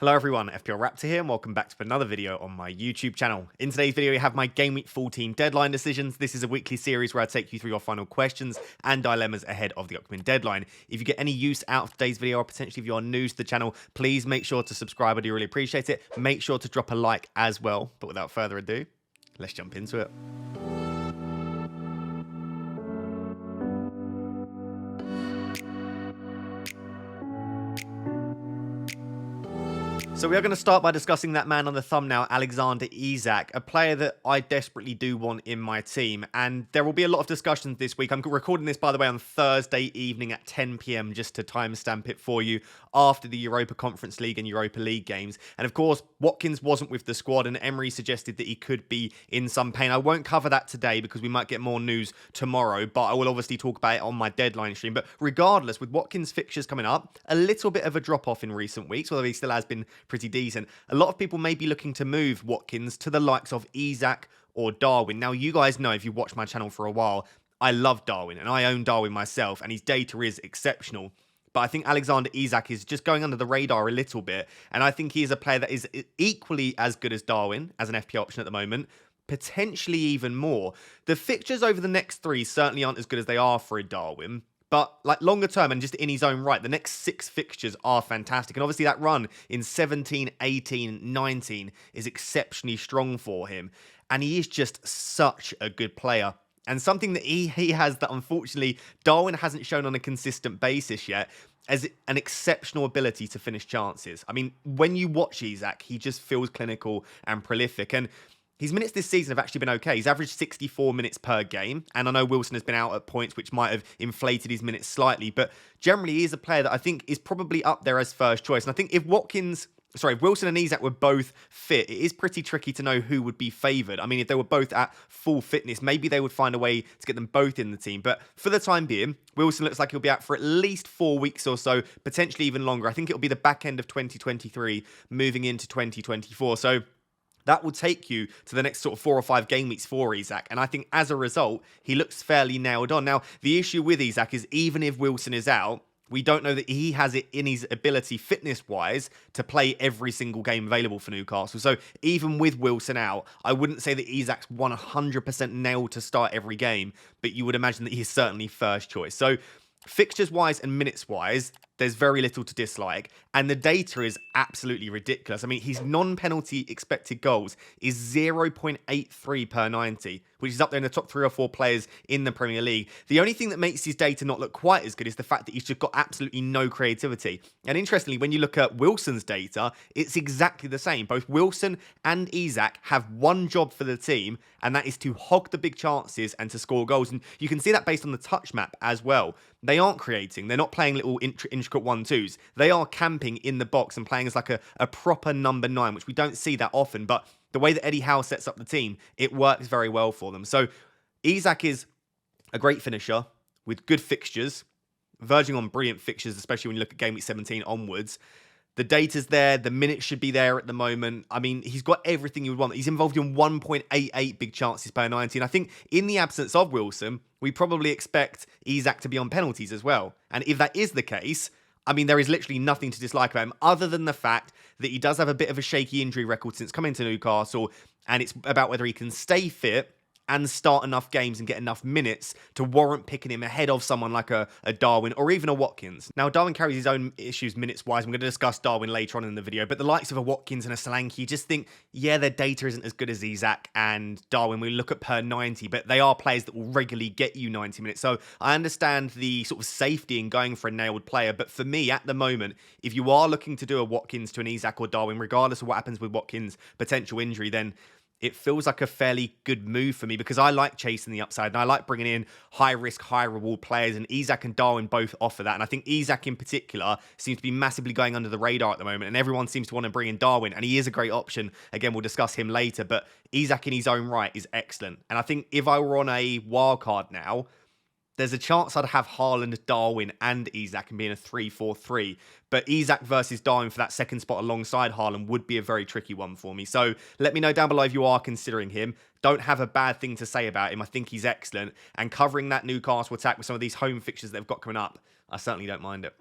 Hello everyone, FPL Raptor here and welcome back to another video on my YouTube channel. In today's video we have my Game Week 14 deadline decisions. This is a weekly series where I take you through your final questions and dilemmas ahead of the upcoming deadline. If you get any use out of today's video or potentially if you are new to the channel, please make sure to subscribe, I do really appreciate it. Make sure to drop a like as well, but without further ado, let's jump into it. So we are going to start by discussing that man on the thumbnail, Alexander Isak, a player that I desperately do want in my team. And there will be a lot of discussions this week. I'm recording this, by the way, on Thursday evening at 10 PM, just to timestamp it for you, after the Europa Conference League and Europa League games. And of course, Watkins wasn't with the squad and Emery suggested that he could be in some pain. I won't cover that today because we might get more news tomorrow, but I will obviously talk about it on my deadline stream. But regardless, with Watkins' fixtures coming up, a little bit of a drop-off in recent weeks, although he still has been pretty decent. A lot of people may be looking to move Watkins to the likes of Isak or Darwin. Now, you guys know, if you've watched my channel for a while, I love Darwin and I own Darwin myself and his data is exceptional. But I think Alexander Isak is just going under the radar a little bit. And I think he is a player that is equally as good as Darwin as an FPL option at the moment. Potentially even more. The fixtures over the next three certainly aren't as good as they are for a Darwin. But like longer term and just in his own right, the next 6 fixtures are fantastic. And obviously that run in 17, 18, 19 is exceptionally strong for him. And he is just such a good player. And something that he has that unfortunately Darwin hasn't shown on a consistent basis yet as an exceptional ability to finish chances. I mean, when you watch Isak, he just feels clinical and prolific. And his minutes this season have actually been okay. He's averaged 64 minutes per game. And I know Wilson has been out at points which might have inflated his minutes slightly. But generally, he is a player that I think is probably up there as first choice. And I think if Wilson and Isak were both fit, it is pretty tricky to know who would be favoured. I mean, if they were both at full fitness, maybe they would find a way to get them both in the team. But for the time being, Wilson looks like he'll be out for at least 4 weeks or so, potentially even longer. I think it'll be the back end of 2023, moving into 2024. So that will take you to the next sort of 4 or 5 game weeks for Isak. And I think as a result, he looks fairly nailed on. Now, the issue with Isak is even if Wilson is out, we don't know that he has it in his ability fitness-wise to play every single game available for Newcastle. So even with Wilson out, I wouldn't say that Isak's 100% nailed to start every game, but you would imagine that he's certainly first choice. So fixtures-wise and minutes-wise, there's very little to dislike. And the data is absolutely ridiculous. I mean, his non-penalty expected goals is 0.83 per 90, which is up there in the top 3 or 4 players in the Premier League. The only thing that makes his data not look quite as good is the fact that he's just got absolutely no creativity. And interestingly, when you look at Wilson's data, it's exactly the same. Both Wilson and Isak have one job for the team, and that is to hog the big chances and to score goals. And you can see that based on the touch map as well. They aren't creating. They're not playing little intricate 1-2s. They are camping in the box and playing as like a proper number 9, which we don't see that often. But the way that Eddie Howe sets up the team, it works very well for them. So Isak is a great finisher with good fixtures, verging on brilliant fixtures, especially when you look at Game Week 17 onwards. The data's there. The minutes should be there at the moment. I mean, he's got everything you would want. He's involved in 1.88 big chances per 90. And I think in the absence of Wilson, we probably expect Isak to be on penalties as well. And if that is the case, I mean, there is literally nothing to dislike about him other than the fact that he does have a bit of a shaky injury record since coming to Newcastle. And it's about whether he can stay fit and start enough games and get enough minutes to warrant picking him ahead of someone like a Darwin or even a Watkins. Now, Darwin carries his own issues minutes-wise. I'm going to discuss Darwin later on in the video, but the likes of a Watkins and a Solanke, you just think, yeah, their data isn't as good as Isak and Darwin. We look at per 90, but they are players that will regularly get you 90 minutes. So I understand the sort of safety in going for a nailed player, but for me, at the moment, if you are looking to do a Watkins to an Isak or Darwin, regardless of what happens with Watkins' potential injury, then it feels like a fairly good move for me because I like chasing the upside and I like bringing in high risk, high reward players, and Isak and Darwin both offer that. And I think Isak in particular seems to be massively going under the radar at the moment, and everyone seems to want to bring in Darwin, and he is a great option. Again, we'll discuss him later, but Isak in his own right is excellent. And I think if I were on a wildcard now, there's a chance I'd have Haaland, Darwin, and Isak and be in a 3-4-3. But Isak versus Darwin for that second spot alongside Haaland would be a very tricky one for me. So let me know down below if you are considering him. Don't have a bad thing to say about him. I think he's excellent. And covering that Newcastle attack with some of these home fixtures they've got coming up, I certainly don't mind it.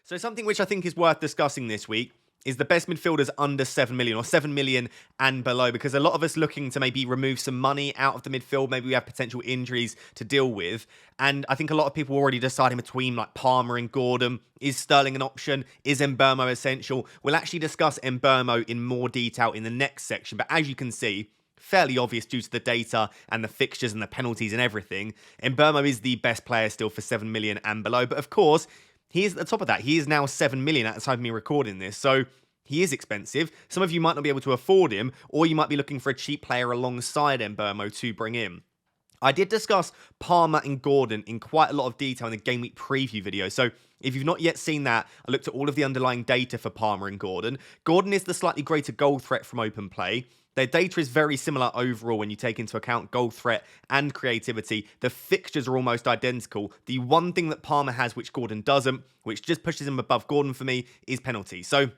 So something which I think is worth discussing this week is the best midfielders under 7 million or 7 million and below, because a lot of us looking to maybe remove some money out of the midfield. Maybe we have potential injuries to deal with. And I think a lot of people already deciding between like Palmer and Gordon. Is Sterling an option? Is Mbeumo essential? We'll actually discuss Mbeumo in more detail in the next section. But as you can see, fairly obvious due to the data and the fixtures and the penalties and everything, Mbeumo is the best player still for 7 million and below. But of course, he is at the top of that. He is now 7 million at the time of me recording this. So he is expensive. Some of you might not be able to afford him, or you might be looking for a cheap player alongside Mbeumo to bring in. I did discuss Palmer and Gordon in quite a lot of detail in the Game Week preview video. So if you've not yet seen that, I looked at all of the underlying data for Palmer and Gordon. Gordon is the slightly greater goal threat from open play. Their data is very similar overall when you take into account goal threat and creativity. The fixtures are almost identical. The one thing that Palmer has, which Gordon doesn't, which just pushes him above Gordon for me, is penalties. So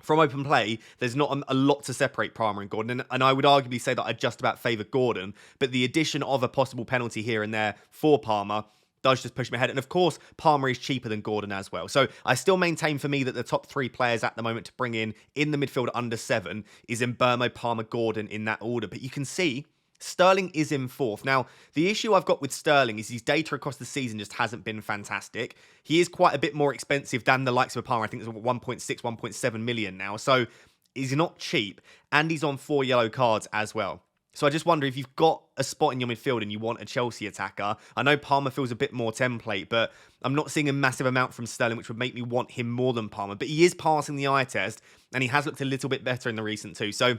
from open play, there's not a lot to separate Palmer and Gordon, and I would arguably say that I just about favour Gordon, but the addition of a possible penalty here and there for Palmer does just push him ahead. And of course, Palmer is cheaper than Gordon as well. So I still maintain for me that the top three players at the moment to bring in the midfield under 7 is Mbeumo, Palmer, Gordon in that order. But you can see Sterling is in 4th. Now, the issue I've got with Sterling is his data across the season just hasn't been fantastic. He is quite a bit more expensive than the likes of Palmer. I think it's 1.6, 1.7 million now. So he's not cheap. And he's on 4 yellow cards as well. So I just wonder if you've got a spot in your midfield and you want a Chelsea attacker. I know Palmer feels a bit more template, but I'm not seeing a massive amount from Sterling, which would make me want him more than Palmer. But he is passing the eye test, and he has looked a little bit better in the recent two. So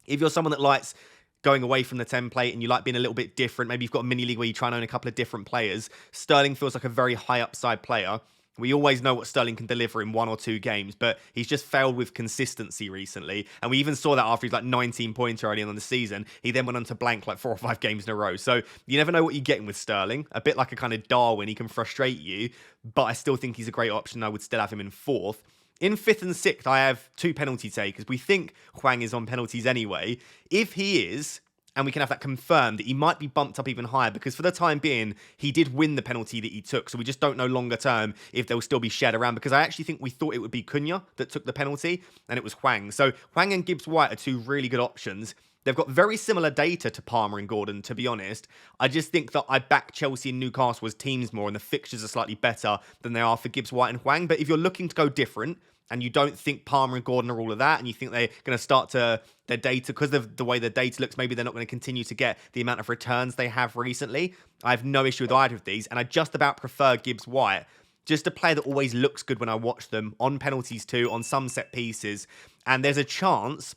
if you're someone that likes going away from the template and you like being a little bit different, maybe you've got a mini league where you try and own a couple of different players, Sterling feels like a very high upside player. We always know what Sterling can deliver in 1 or 2 games, but he's just failed with consistency recently. And we even saw that after he's like 19 points early on in the season. He then went on to blank like 4 or 5 games in a row. So you never know what you're getting with Sterling. A bit like a kind of Darwin, he can frustrate you, but I still think he's a great option. I would still have him in 4th. In 5th and 6th, I have 2 penalty takers. We think Hwang is on penalties anyway. If he is, and we can have that confirmed, that he might be bumped up even higher, because for the time being, he did win the penalty that he took. So we just don't know longer term if they'll still be shared around, because I actually think we thought it would be Cunha that took the penalty, and it was Hwang. So Hwang and Gibbs-White are 2 really good options. They've got very similar data to Palmer and Gordon, to be honest. I just think that I back Chelsea and Newcastle as teams more, and the fixtures are slightly better than they are for Gibbs-White and Hwang. But if you're looking to go different, and you don't think Palmer and Gordon are all of that, and you think they're going to start to their data, because of the way their data looks, maybe they're not going to continue to get the amount of returns they have recently. I have no issue with either of these, and I just about prefer Gibbs-White. Just a player that always looks good when I watch them, on penalties too, on some set pieces. And there's a chance,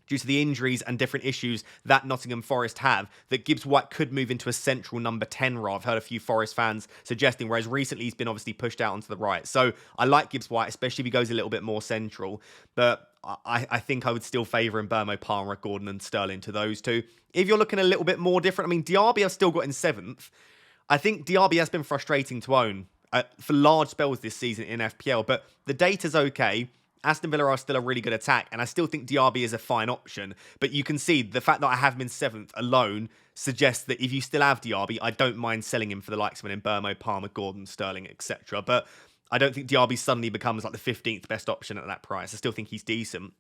due to the injuries and different issues that Nottingham Forest have, that Gibbs-White could move into a central number 10 role. I've heard a few Forest fans suggesting, whereas recently he's been obviously pushed out onto the right. So I like Gibbs-White, especially if he goes a little bit more central. But I think I would still favour Mbeumo, Palmer, Gordon and Sterling to those 2. If you're looking a little bit more different, I mean, Diaby I've still got in 7th. I think Diaby has been frustrating to own for large spells this season in FPL, but the data's okay. Aston Villa are still a really good attack, and I still think Diaby is a fine option. But you can see the fact that I have him in 7th alone suggests that if you still have Diaby, I don't mind selling him for the likes of an Mbeumo, Palmer, Gordon, Sterling, etc. But I don't think Diaby suddenly becomes like the 15th best option at that price. I still think he's decent.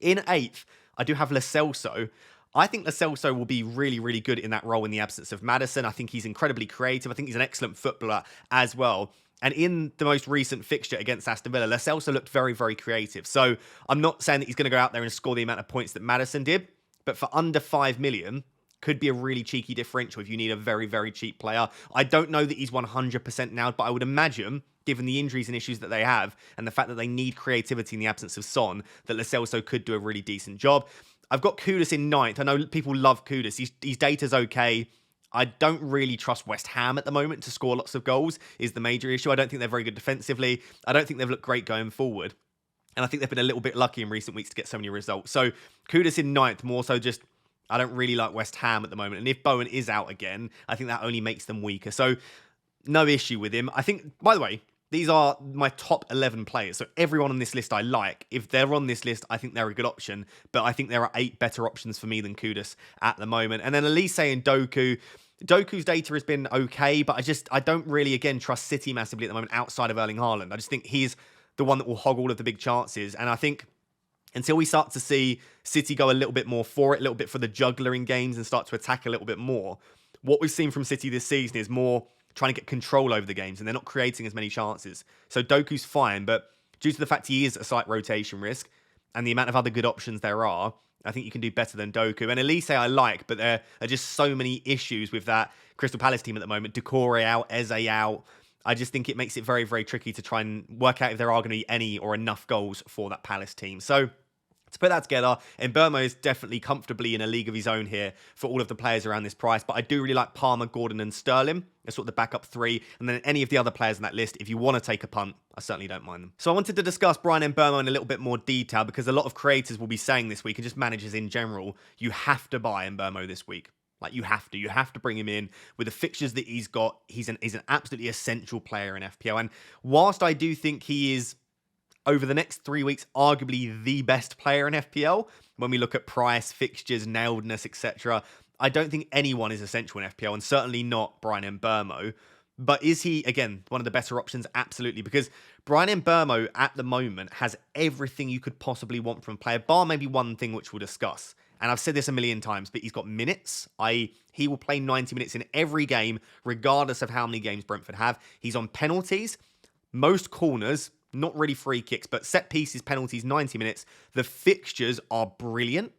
In 8th, I do have Lo Celso. I think Lo Celso will be really, really good in that role in the absence of Maddison. I think he's incredibly creative. I think he's an excellent footballer as well. And in the most recent fixture against Aston Villa, Lo Celso looked very, very creative. So I'm not saying that he's going to go out there and score the amount of points that Maddison did, but for under 5 million, could be a really cheeky differential if you need a very, very cheap player. I don't know that he's 100% now, but I would imagine, given the injuries and issues that they have, and the fact that they need creativity in the absence of Son, that Lo Celso could do a really decent job. I've got Kudus in 9th. I know people love Kudus. His data's okay. I don't really trust West Ham at the moment to score lots of goals, is the major issue. I don't think they're very good defensively. I don't think they've looked great going forward. And I think they've been a little bit lucky in recent weeks to get so many results. So Kudus in 9th, more so just, I don't really like West Ham at the moment. And if Bowen is out again, I think that only makes them weaker. So no issue with him. I think, by the way, these are my top 11 players. So everyone on this list I like. If they're on this list, I think they're a good option. But I think there are 8 better options for me than Kudus at the moment. And then Elise and Doku. Doku's data has been okay, but I don't really, again, trust City massively at the moment outside of Erling Haaland. I just think he's the one that will hog all of the big chances. And I think until we start to see City go a little bit more for it, a little bit for the juggler in games and start to attack a little bit more. What we've seen from City this season is more trying to get control over the games, and they're not creating as many chances. So Doku's fine, but due to the fact he is a slight rotation risk and the amount of other good options there are, I think you can do better than Doku. And Elise I like, but there are just so many issues with that Crystal Palace team at the moment. Decore out, Eze out. I just think it makes it very, very tricky to try and work out if there are going to be any or enough goals for that Palace team. So to put that together, Mbeumo is definitely comfortably in a league of his own here for all of the players around this price. But I do really like Palmer, Gordon and Sterling as sort of the backup three. And then any of the other players on that list, if you want to take a punt, I certainly don't mind them. So I wanted to discuss Bryan Mbeumo in a little bit more detail because a lot of creators will be saying this week, and just managers in general, you have to buy Mbeumo this week. Like, you have to bring him in with the fixtures that he's got. He's an absolutely essential player in FPL. And whilst I do think he is, over the next 3 weeks, arguably the best player in FPL, when we look at price, fixtures, nailedness, etc., I don't think anyone is essential in FPL, and certainly not Bryan Mbeumo. But is he, again, one of the better options? Absolutely, because Bryan Mbeumo at the moment has everything you could possibly want from a player, bar maybe one thing which we'll discuss. And I've said this a million times, but he's got minutes, i.e. he will play 90 minutes in every game, regardless of how many games Brentford have. He's on penalties, most corners, not really free kicks, but set pieces, penalties, 90 minutes. The fixtures are brilliant,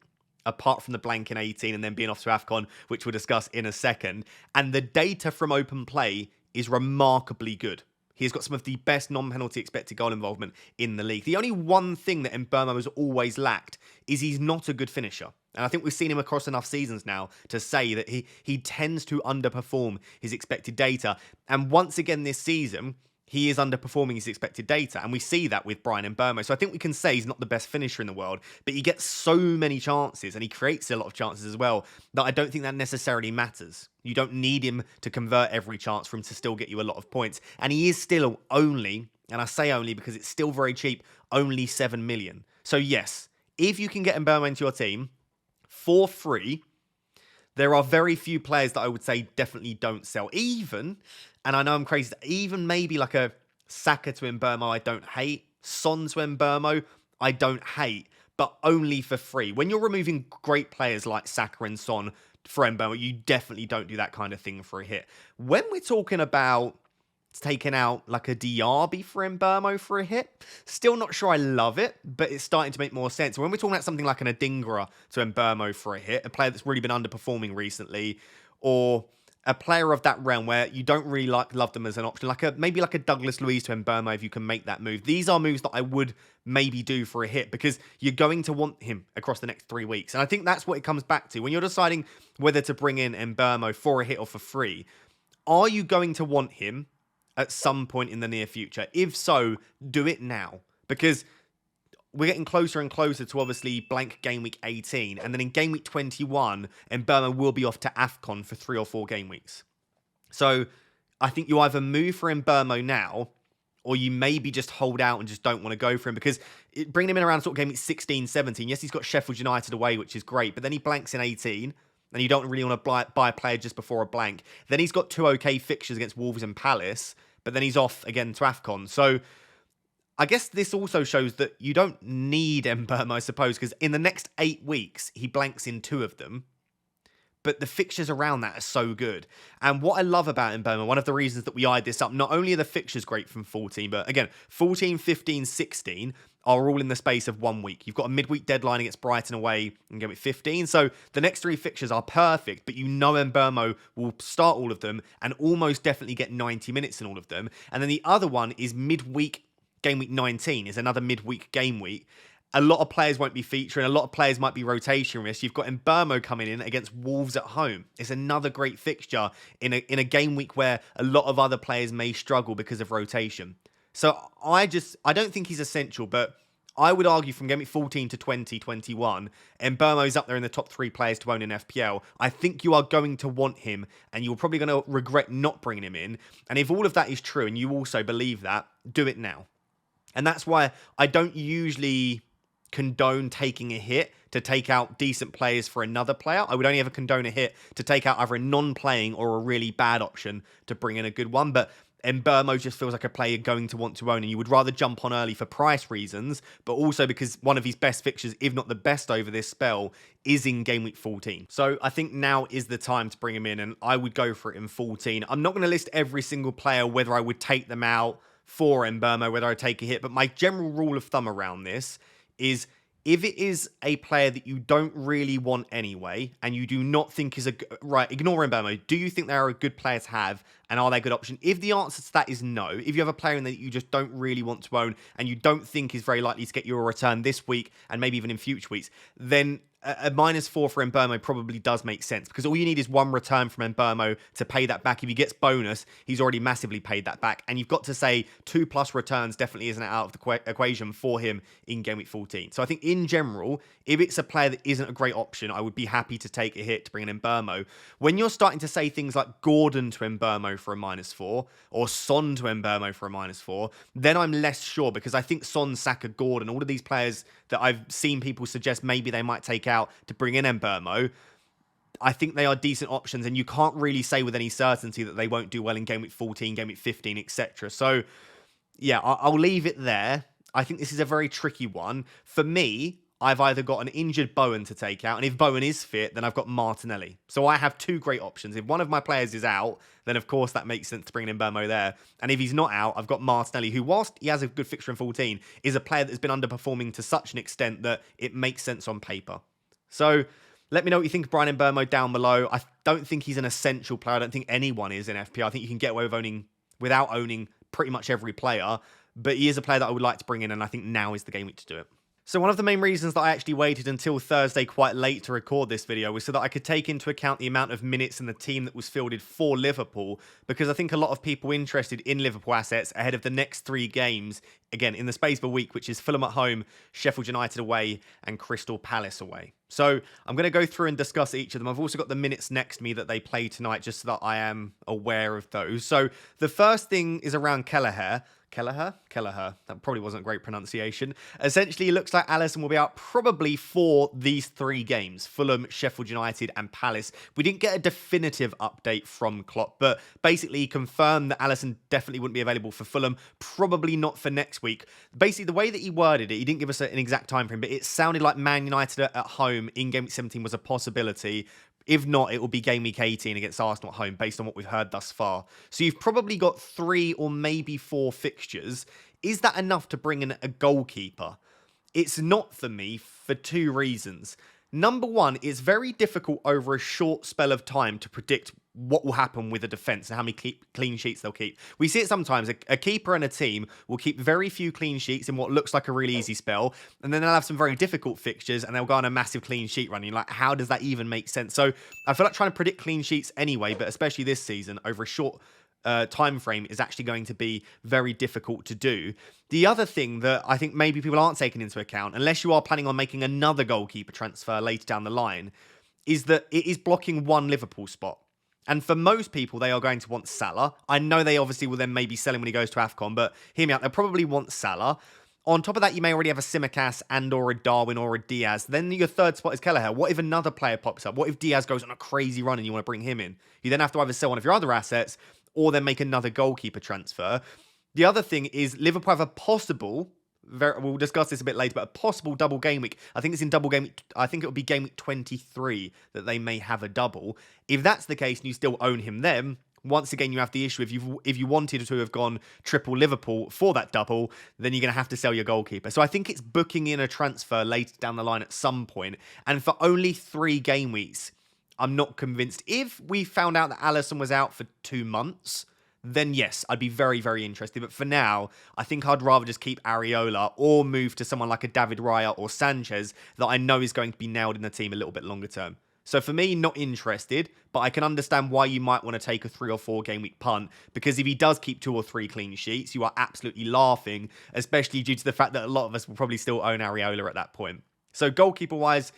apart from the blank in 18 and then being off to AFCON, which we'll discuss in a second. And the data from open play is remarkably good. He has got some of the best non-penalty expected goal involvement in the league. The only one thing that Mbeumo has always lacked is he's not a good finisher. And I think we've seen him across enough seasons now to say that he tends to underperform his expected data. And once again this season, he is underperforming his expected data. And we see that with Bryan Mbeumo. So I think we can say he's not the best finisher in the world, but he gets so many chances and he creates a lot of chances as well that I don't think that necessarily matters. You don't need him to convert every chance for him to still get you a lot of points. And he is still only, and I say only because it's still very cheap, only 7 million. So yes, if you can get Mbeumo into your team for free, there are very few players that I would say definitely don't sell. Even, and I know I'm crazy, even maybe like a Saka to Mbeumo I don't hate. Son to Mbeumo I don't hate, but only for free. When you're removing great players like Saka and Son for Mbeumo, you definitely don't do that kind of thing for a hit. When we're talking about taking out like a Diaz for Mbeumo for a hit, still not sure I love it, but it's starting to make more sense. When we're talking about something like an Adingra to Mbeumo for a hit, a player that's really been underperforming recently, or a player of that realm where you don't really love them as an option, maybe like a Douglas Luiz to Mbeumo if you can make that move. These are moves that I would maybe do for a hit because you're going to want him across the next 3 weeks. And I think that's what it comes back to. When you're deciding whether to bring in Mbeumo for a hit or for free, are you going to want him at some point in the near future? If so, do it now, because we're getting closer and closer to obviously blank game week 18, and then in game week 21, Mbeumo will be off to AFCON for 3 or 4 game weeks. So I think you either move for Mbeumo now, or you maybe just hold out and just don't want to go for him, because bringing him in around sort of game week 16, 17, yes, he's got Sheffield United away, which is great, but then he blanks in 18, and you don't really want to buy a player just before a blank. Then he's got 2 okay fixtures against Wolves and Palace, but then he's off again to AFCON. So I guess this also shows that you don't need Mbeumo, I suppose, because in the next 8 weeks, he blanks in 2 of them. But the fixtures around that are so good. And what I love about Mbeumo, one of the reasons that we eyed this up, not only are the fixtures great from 14, but again, 14, 15, 16 are all in the space of 1 week. You've got a midweek deadline against Brighton away and game week 15. So the next 3 fixtures are perfect, but you know Mbeumo will start all of them and almost definitely get 90 minutes in all of them. And then the other one is midweek game week 19 is another midweek game week. A lot of players won't be featuring. A lot of players might be rotation risk. You've got Mbeumo coming in against Wolves at home. It's another great fixture in a game week where a lot of other players may struggle because of rotation. So I don't think he's essential, but I would argue from game week 14 to 20, 21, Mbeumo's up there in the top 3 players to own in FPL. I think you are going to want him, and you're probably going to regret not bringing him in. And if all of that is true, and you also believe that, do it now. And that's why I don't usually condone taking a hit to take out decent players for another player. I would only ever condone a hit to take out either a non-playing or a really bad option to bring in a good one. But Mbeumo just feels like a player going to want to own, and you would rather jump on early for price reasons, but also because one of his best fixtures, if not the best over this spell, is in game week 14. So I think now is the time to bring him in, and I would go for it in 14. I'm not going to list every single player, whether I would take them out for Mbeumo, whether I take a hit, but my general rule of thumb around this is if it is a player that you don't really want anyway, and you do not think is a... Right, ignore Mbeumo. Do you think they're a good player to have, and are they a good option? If the answer to that is no, if you have a player in there that you just don't really want to own, and you don't think is very likely to get you a return this week, and maybe even in future weeks, then a -4 for Mbeumo probably does make sense, because all you need is one return from Mbeumo to pay that back. If he gets bonus, he's already massively paid that back, and you've got to say 2+ returns definitely isn't out of the equation for him in game week 14. So I think in general, if it's a player that isn't a great option, I would be happy to take a hit to bring in Mbeumo. When you're starting to say things like Gordon to Mbeumo for a -4, or Son to Mbeumo for a -4, then I'm less sure, because I think Son, Saka, Gordon, all of these players that I've seen people suggest maybe they might take out to bring in Mbeumo, I think they are decent options, and you can't really say with any certainty that they won't do well in game week 14, game week 15, etc. So, yeah, I'll leave it there. I think this is a very tricky one. For me, I've either got an injured Bowen to take out, and if Bowen is fit, then I've got Martinelli. So I have two great options. If one of my players is out, then of course that makes sense to bring in Mbeumo there. And if he's not out, I've got Martinelli, who, whilst he has a good fixture in 14, is a player that's been underperforming to such an extent that it makes sense on paper. So let me know what you think of Bryan Mbeumo down below. I don't think he's an essential player. I don't think anyone is in FPL. I think you can get away with without owning pretty much every player. But he is a player that I would like to bring in, and I think now is the game week to do it. So one of the main reasons that I actually waited until Thursday quite late to record this video was so that I could take into account the amount of minutes and the team that was fielded for Liverpool, because I think a lot of people interested in Liverpool assets ahead of the next 3 games, again, in the space of a week, which is Fulham at home, Sheffield United away, and Crystal Palace away. So I'm going to go through and discuss each of them. I've also got the minutes next to me that they play tonight, just so that I am aware of those. So the first thing is around Kelleher. Kelleher. That probably wasn't a great pronunciation. Essentially, it looks like Alisson will be out probably for these 3 games: Fulham, Sheffield United, and Palace. We didn't get a definitive update from Klopp, but basically he confirmed that Alisson definitely wouldn't be available for Fulham, probably not for next week. Basically, the way that he worded it, he didn't give us an exact time frame, but it sounded like Man United at home in game week 17 was a possibility. If not, it will be game week 18 against Arsenal at home, based on what we've heard thus far. So you've probably got 3 or maybe 4 fixtures. Is that enough to bring in a goalkeeper? It's not for me, for 2 reasons. Number one, it's very difficult over a short spell of time to predict what will happen with a defence and how many clean sheets they'll keep. We see it sometimes. A keeper and a team will keep very few clean sheets in what looks like a really easy spell, and then they'll have some very difficult fixtures and they'll go on a massive clean sheet run. You're like, how does that even make sense? So I feel like trying to predict clean sheets anyway, but especially this season over a short time frame, is actually going to be very difficult to do. The other thing that I think maybe people aren't taking into account, unless you are planning on making another goalkeeper transfer later down the line, is that it is blocking 1 Liverpool spot. And for most people, they are going to want Salah. I know they obviously will then maybe sell him when he goes to AFCON, but hear me out, they'll probably want Salah. On top of that, you may already have a Tsimikas and or a Darwin or a Diaz. Then your third spot is Kelleher. What if another player pops up? What if Diaz goes on a crazy run and you want to bring him in? You then have to either sell one of your other assets or then make another goalkeeper transfer. The other thing is Liverpool have a possible... we'll discuss this a bit later, but a possible double game week. I think it's in double game week. I think it'll be game week 23 that they may have a double. If that's the case and you still own him then, once again, you have the issue. If you wanted to have gone triple Liverpool for that double, then you're going to have to sell your goalkeeper. So I think it's booking in a transfer later down the line at some point. And for only 3 game weeks, I'm not convinced. If we found out that Alisson was out for 2 months, then yes, I'd be very, very interested. But for now, I think I'd rather just keep Areola or move to someone like a David Raya or Sanchez that I know is going to be nailed in the team a little bit longer term. So for me, not interested, but I can understand why you might want to take a 3 or 4 game week punt, because if he does keep 2 or 3 clean sheets, you are absolutely laughing, especially due to the fact that a lot of us will probably still own Areola at that point. So goalkeeper-wise,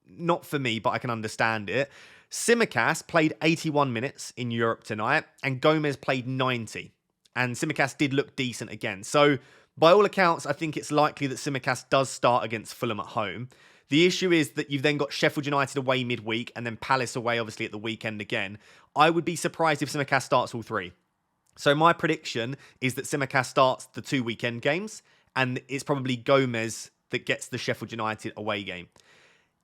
not for me, but I can understand it. Tsimikas played 81 minutes in Europe tonight, and Gomez played 90. And Tsimikas did look decent again. So by all accounts, I think it's likely that Tsimikas does start against Fulham at home. The issue is that you've then got Sheffield United away midweek and then Palace away, obviously, at the weekend again. I would be surprised if Tsimikas starts all 3. So my prediction is that Tsimikas starts the 2 weekend games, and it's probably Gomez that gets the Sheffield United away game.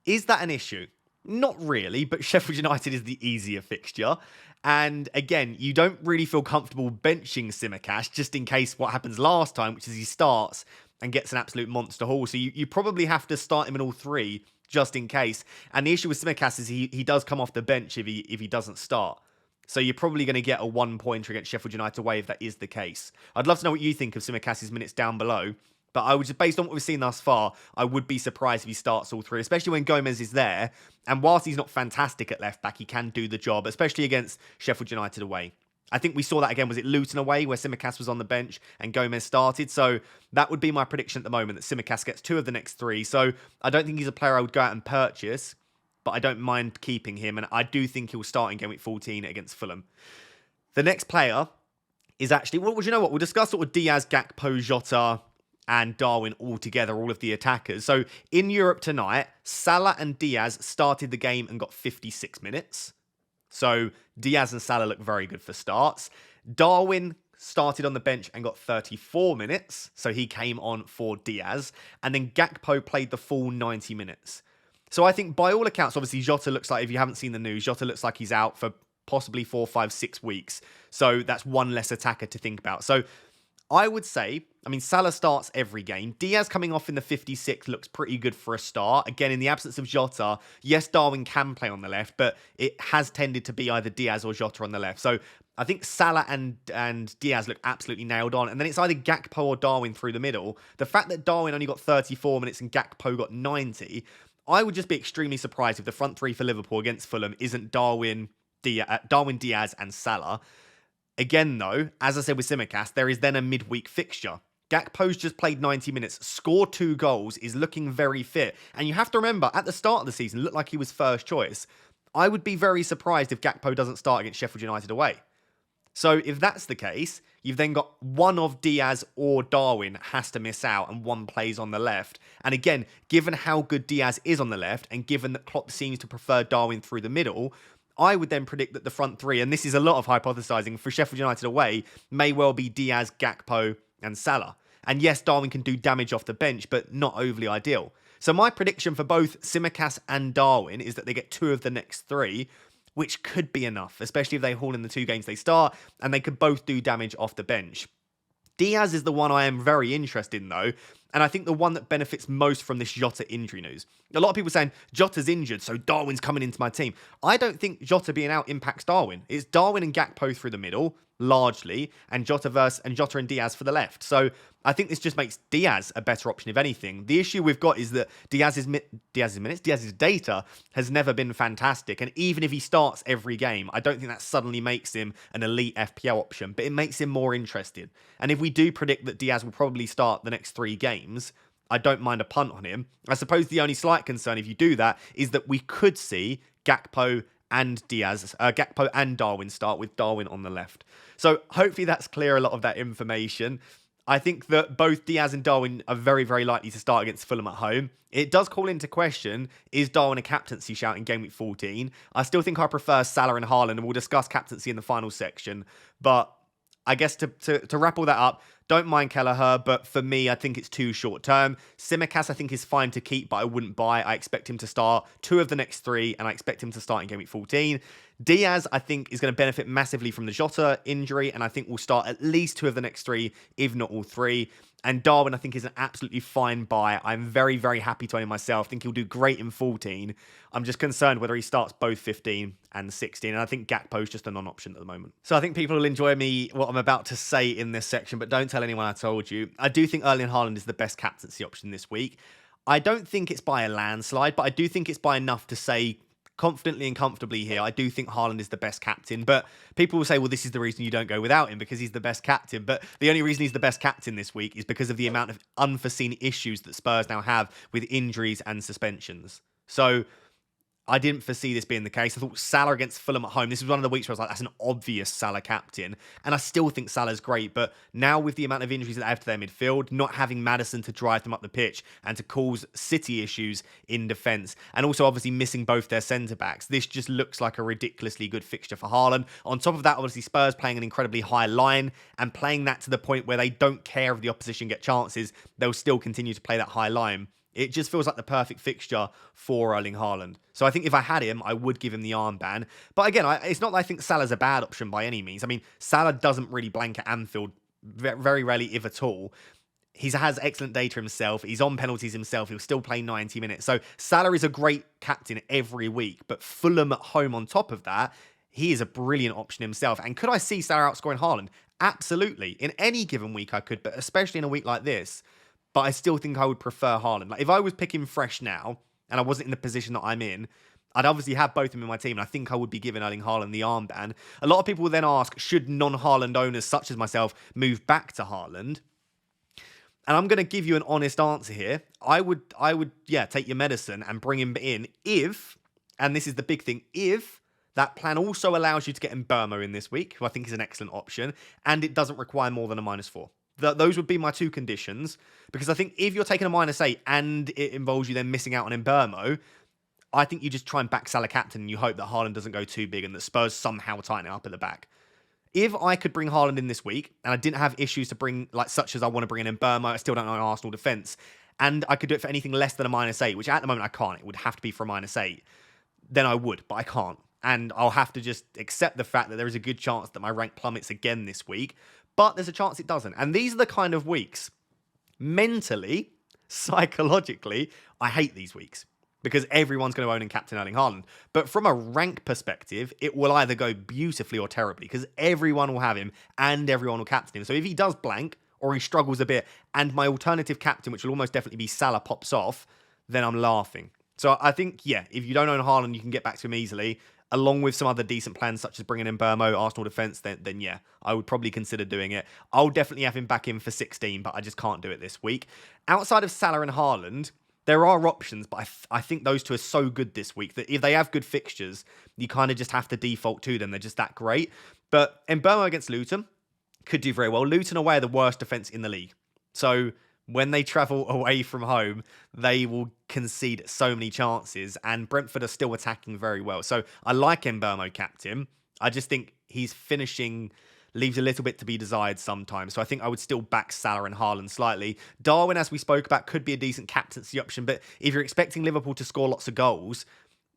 Is that an issue? Not really, but Sheffield United is the easier fixture. And again, you don't really feel comfortable benching Tsimikas just in case what happens last time, which is he starts and gets an absolute monster haul. So you probably have to start him in all three just in case. And the issue with Tsimikas is he does come off the bench if he doesn't start. So you're probably going to get a 1-pointer against Sheffield United away if that is the case. I'd love to know what you think of Tsimikas' minutes down below. But I would just, based on what we've seen thus far, I would be surprised if he starts all three, especially when Gomez is there. And whilst he's not fantastic at left back, he can do the job, especially against Sheffield United away. I think we saw that again, was it Luton away, where Tsimikas was on the bench and Gomez started? So that would be my prediction at the moment, that Tsimikas gets 2 of the next 3. So I don't think he's a player I would go out and purchase, but I don't mind keeping him. And I do think he'll start in Game Week 14 against Fulham. The next player is actually, well, you know what? We'll discuss sort of Diaz, Gakpo, Jota, and Darwin all together, all of the attackers. So in Europe tonight, Salah and Diaz started the game and got 56 minutes. So Diaz and Salah look very good for starts. Darwin started on the bench and got 34 minutes. So he came on for Diaz. And then Gakpo played the full 90 minutes. So I think by all accounts, obviously Jota looks like, if you haven't seen the news, Jota looks like he's out for possibly 4, 5, 6 weeks. So that's one less attacker to think about. So I would say, I mean, Salah starts every game. Diaz coming off in the 56th looks pretty good for a start. Again, in the absence of Jota, yes, Darwin can play on the left, but it has tended to be either Diaz or Jota on the left. So I think Salah and Diaz look absolutely nailed on. And then it's either Gakpo or Darwin through the middle. The fact that Darwin only got 34 minutes and Gakpo got 90, I would just be extremely surprised if the front three for Liverpool against Fulham isn't Darwin, Diaz and Salah. Again, though, as I said with Tsimikas, there is then a midweek fixture. Gakpo's just played 90 minutes, scored 2 goals, is looking very fit. And you have to remember, at the start of the season, looked like he was first choice. I would be very surprised if Gakpo doesn't start against Sheffield United away. So if that's the case, you've then got one of Diaz or Darwin has to miss out and one plays on the left. And again, given how good Diaz is on the left and given that Klopp seems to prefer Darwin through the middle, I would then predict that the front three, and this is a lot of hypothesizing, for Sheffield United away, may well be Diaz, Gakpo and Salah. And yes, Darwin can do damage off the bench, but not overly ideal. So my prediction for both Tsimikas and Darwin is that they get 2 of the next 3, which could be enough, especially if they haul in the 2 games they start, and they could both do damage off the bench. Diaz is the one I am very interested in, though, and I think the one that benefits most from this Jota injury news. A lot of people saying, Jota's injured, so Darwin's coming into my team. I don't think Jota being out impacts Darwin. It's Darwin and Gakpo through the middle, largely, and Jota and Diaz for the left. So I think this just makes Diaz a better option, if anything. The issue we've got is that Diaz's data has never been fantastic. And even if he starts every game, I don't think that suddenly makes him an elite FPL option, but it makes him more interested. And if we do predict that Diaz will probably start the next 3 games, I don't mind a punt on him. I suppose the only slight concern, if you do that, is that we could see Gakpo and Gakpo and Darwin start, with Darwin on the left. So hopefully that's clear, a lot of that information. I think that both Diaz and Darwin are very, very likely to start against Fulham at home. It does call into question, is Darwin a captaincy shout in Game Week 14? I still think I prefer Salah and Haaland, and we'll discuss captaincy in the final section. But I guess to wrap all that up, don't mind Kelleher, but for me, I think it's too short term. Tsimikas, I think, is fine to keep, but I wouldn't buy. I expect him to start 2 of the next 3, and I expect him to start in Game Week 14. Diaz, I think, is going to benefit massively from the Jota injury, and I think will start at least 2 of the next 3, if not all 3. And Darwin, I think, is an absolutely fine buy. I'm very, very happy to own him myself. I think he'll do great in 14. I'm just concerned whether he starts both 15 and 16. And I think Gakpo's just a non-option at the moment. So I think people will enjoy what I'm about to say in this section, but don't tell anyone I told you. I do think Erling Haaland is the best captaincy option this week. I don't think it's by a landslide, but I do think it's by enough to say confidently and comfortably here, I do think Haaland is the best captain. But people will say, well, this is the reason you don't go without him, because he's the best captain. But the only reason he's the best captain this week is because of the amount of unforeseen issues that Spurs now have with injuries and suspensions. So I didn't foresee this being the case. I thought Salah against Fulham at home, this was one of the weeks where I was like, that's an obvious Salah captain. And I still think Salah's great. But now with the amount of injuries that they have to their midfield, not having Maddison to drive them up the pitch and to cause City issues in defence, and also obviously missing both their centre-backs, this just looks like a ridiculously good fixture for Haaland. On top of that, obviously Spurs playing an incredibly high line and playing that to the point where they don't care if the opposition get chances, they'll still continue to play that high line. It just feels like the perfect fixture for Erling Haaland. So I think if I had him, I would give him the armband. But again, it's not that I think Salah's a bad option by any means. I mean, Salah doesn't really blank at Anfield, very rarely, if at all. He has excellent data himself. He's on penalties himself. He'll still play 90 minutes. So Salah is a great captain every week. But Fulham at home on top of that, he is a brilliant option himself. And could I see Salah outscoring Haaland? Absolutely. In any given week I could, but especially in a week like this. But I still think I would prefer Haaland. Like if I was picking fresh now, and I wasn't in the position that I'm in, I'd obviously have both of them in my team, and I think I would be giving Erling Haaland the armband. A lot of people will then ask, should non-Haaland owners such as myself move back to Haaland? And I'm going to give you an honest answer here. I would, take your medicine and bring him in if, and this is the big thing, if that plan also allows you to get Mbeumo in this week, who I think is an excellent option, and it doesn't require more than a -4. Those would be my two conditions, because I think if you're taking a -8 and it involves you then missing out on Mbeumo, I think you just try and back Salah captain and you hope that Haaland doesn't go too big and that Spurs somehow tighten it up at the back. If I could bring Haaland in this week, and I didn't have issues to bring, like such as I want to bring in Mbeumo, I still don't know Arsenal defence, and I could do it for anything less than a -8, which at the moment I can't, it would have to be for a -8, then I would, but I can't. And I'll have to just accept the fact that there is a good chance that my rank plummets again this week, but there's a chance it doesn't. And these are the kind of weeks, mentally, psychologically, I hate these weeks. Because everyone's going to own and captain Erling Haaland. But from a rank perspective, it will either go beautifully or terribly. Because everyone will have him and everyone will captain him. So if he does blank or he struggles a bit and my alternative captain, which will almost definitely be Salah, pops off, then I'm laughing. So I think, if you don't own Haaland, you can get back to him easily. Along with some other decent plans, such as bringing in Mbeumo, Arsenal defence, then I would probably consider doing it. I'll definitely have him back in for 16, but I just can't do it this week. Outside of Salah and Haaland, there are options, but I think those two are so good this week that if they have good fixtures, you kind of just have to default to them. They're just that great. But Mbeumo against Luton could do very well. Luton away are the worst defence in the league. So when they travel away from home, they will concede so many chances, and Brentford are still attacking very well. So I like Mbeumo captain. I just think his finishing leaves a little bit to be desired sometimes. So I think I would still back Salah and Haaland slightly. Darwin, as we spoke about, could be a decent captaincy option, but if you're expecting Liverpool to score lots of goals,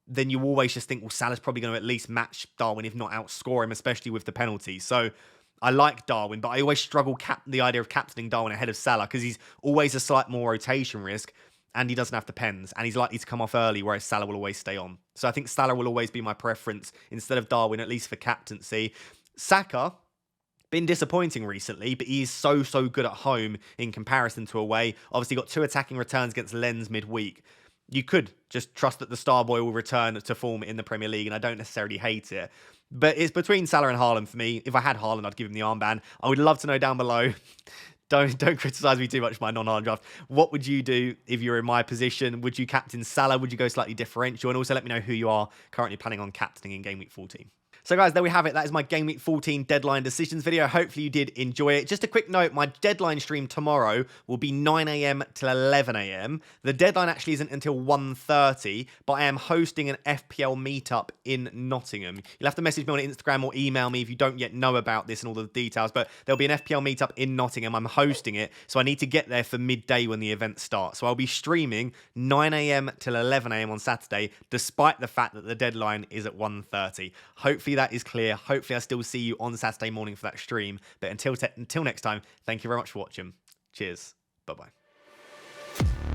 then you always just think, well, Salah's probably going to at least match Darwin, if not outscore him, especially with the penalties. So I like Darwin, but I always struggle the idea of captaining Darwin ahead of Salah because he's always a slight more rotation risk and he doesn't have the pens and he's likely to come off early, whereas Salah will always stay on. So I think Salah will always be my preference instead of Darwin, at least for captaincy. Saka, been disappointing recently, but he is so good at home in comparison to away. Obviously got 2 attacking returns against Lens midweek. You could just trust that the star boy will return to form in the Premier League, and I don't necessarily hate it. But it's between Salah and Haaland for me. If I had Haaland, I'd give him the armband. I would love to know down below. Don't criticise me too much for my non-Haaland draft. What would you do if you're in my position? Would you captain Salah? Would you go slightly differential? And also let me know who you are currently planning on captaining in Game Week 14. So guys, there we have it. That is my Game Week 14 deadline decisions video. Hopefully you did enjoy it. Just a quick note, my deadline stream tomorrow will be 9 AM till 11 AM. The deadline actually isn't until 1:30, but I am hosting an FPL meetup in Nottingham. You'll have to message me on Instagram or email me if you don't yet know about this and all the details, but there'll be an FPL meetup in Nottingham. I'm hosting it, so I need to get there for midday when the event starts. So I'll be streaming 9 AM till 11 AM on Saturday, despite the fact that the deadline is at 1:30. Hopefully that is clear. Hopefully I still see you on Saturday morning for that stream. But until next time, thank you very much for watching. Cheers. Bye-bye.